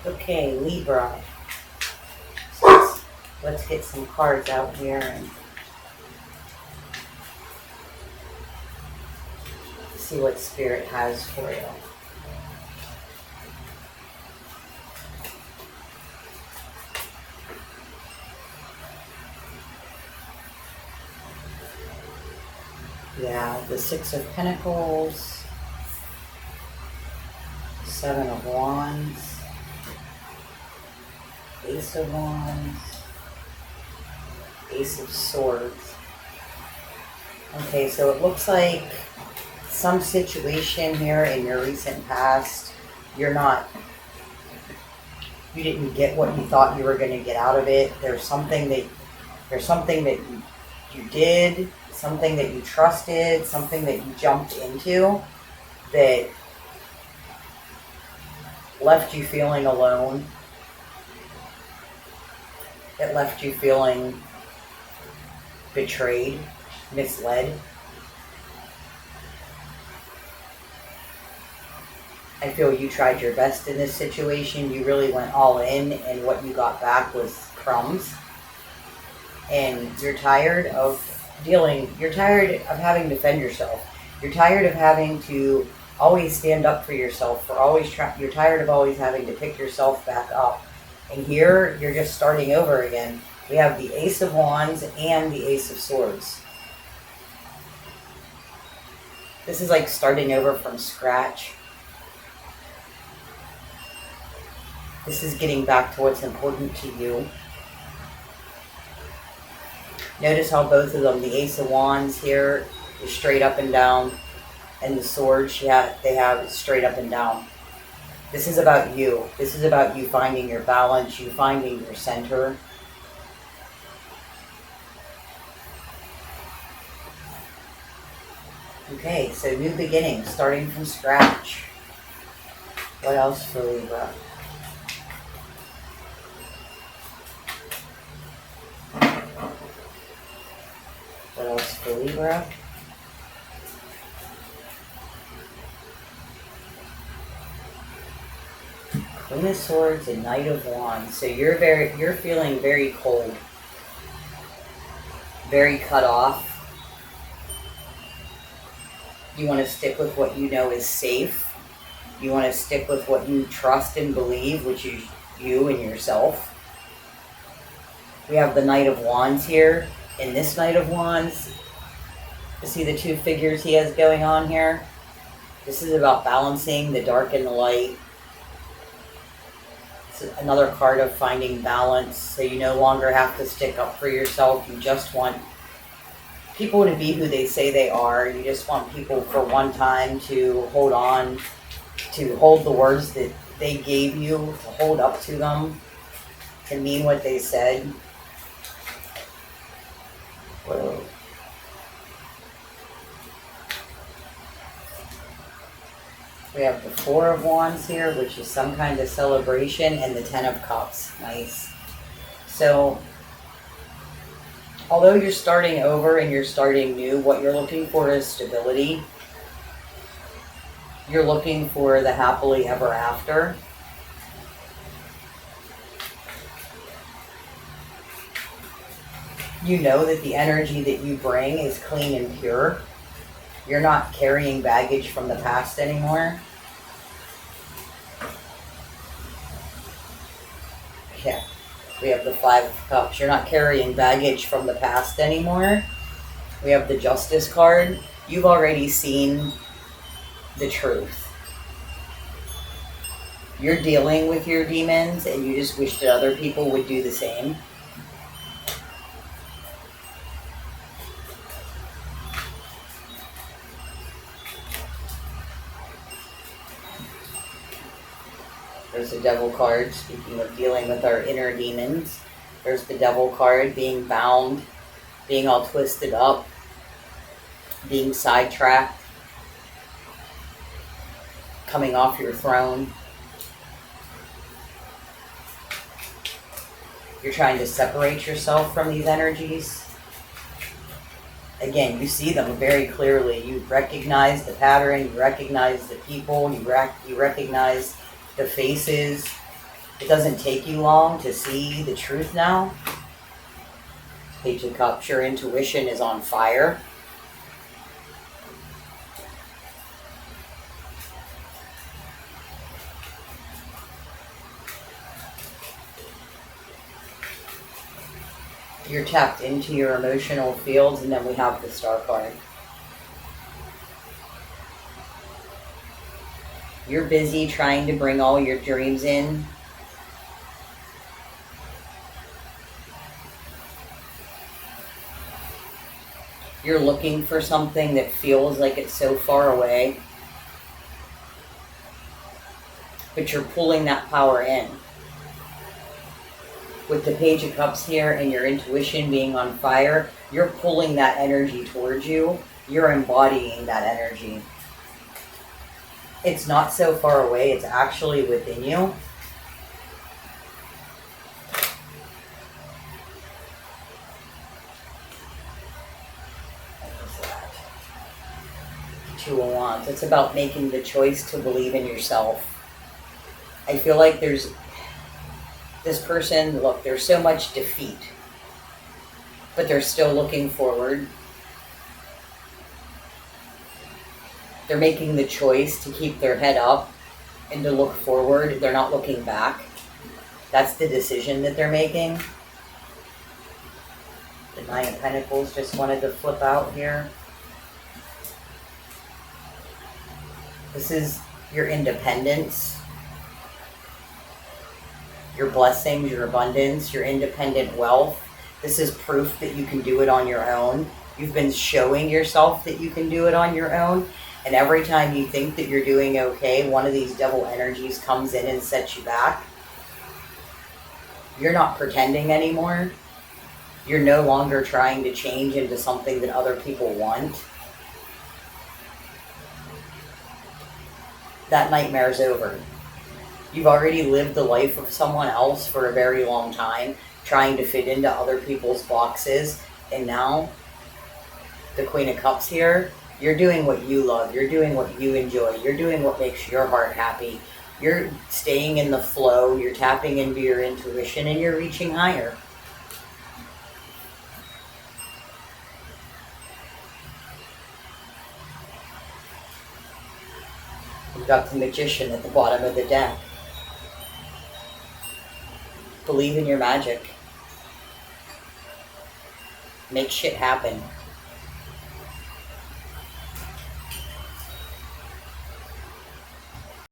Okay, Libra. Let's get some cards out here and see what Spirit has for you. Yeah, the Six of Pentacles, Seven of Wands, Ace of Wands, Ace of Swords. Okay, so it looks like some situation here in your recent past, you didn't get what you thought you were going to get out of it. There's something that you did, something that you trusted, something that you jumped into that left you feeling alone. It left you feeling betrayed, misled. I feel you tried your best in this situation. You really went all in, and what you got back was crumbs. And you're tired of having to defend yourself. You're tired of having to always stand up for yourself, you're tired of always having to pick yourself back up. And here, you're just starting over again. We have the Ace of Wands and the Ace of Swords. This is like starting over from scratch. This is getting back to what's important to you. Notice how both of them, the Ace of Wands here is straight up and down, and the Swords they have straight up and down. This is about you. This is about you finding your balance, you finding your center. Okay, so new beginning, starting from scratch. What else for Libra? What else for Libra? Queen of Swords and Knight of Wands. So you're feeling very cold, very cut off. You want to stick with what you know is safe. You want to stick with what you trust and believe, which is you and yourself. We have the Knight of Wands here. In this Knight of Wands, you see the two figures he has going on here? This is about balancing the dark and the light. It's another card of finding balance, so you no longer have to stick up for yourself. You just want people to be who they say they are. You just want people for one time to hold on, to hold the words that they gave you, to hold up to them, to mean what they said. Whoa. We have the Four of Wands here, which is some kind of celebration, and the Ten of Cups. Nice. So, although you're starting over and you're starting new, what you're looking for is stability. You're looking for the happily ever after. You know that the energy that you bring is clean and pure. You're not carrying baggage from the past anymore. Yeah, we have the Five of Cups. You're not carrying baggage from the past anymore. We have the Justice card. You've already seen the truth. You're dealing with your demons, and you just wish that other people would do the same. There's the Devil card, speaking of dealing with our inner demons. There's the Devil card, being bound, being all twisted up, being sidetracked, coming off your throne. You're trying to separate yourself from these energies. Again, you see them very clearly. You recognize the pattern, you recognize the people, you recognize the faces. It doesn't take you long to see the truth now. Page of Cups, your intuition is on fire. You're tapped into your emotional fields, and then we have the Star card. You're busy trying to bring all your dreams in. You're looking for something that feels like it's so far away, but you're pulling that power in. With the Page of Cups here and your intuition being on fire, you're pulling that energy towards you. You're embodying that energy. It's not so far away, it's actually within you. Two of Wands. It's about making the choice to believe in yourself. I feel like there's this person, look, there's so much defeat, but they're still looking forward. They're making the choice to keep their head up and to look forward. They're not looking back. That's the decision that they're making. The Nine of Pentacles just wanted to flip out here. This is your independence, your blessings, your abundance, your independent wealth. This is proof that you can do it on your own. You've been showing yourself that you can do it on your own. And every time you think that you're doing okay, one of these devil energies comes in and sets you back. You're not pretending anymore. You're no longer trying to change into something that other people want. That nightmare's over. You've already lived the life of someone else for a very long time, trying to fit into other people's boxes. And now, the Queen of Cups here, you're doing what you love. You're doing what you enjoy. You're doing what makes your heart happy. You're staying in the flow. You're tapping into your intuition, and you're reaching higher. We've got the Magician at the bottom of the deck. Believe in your magic. Make shit happen.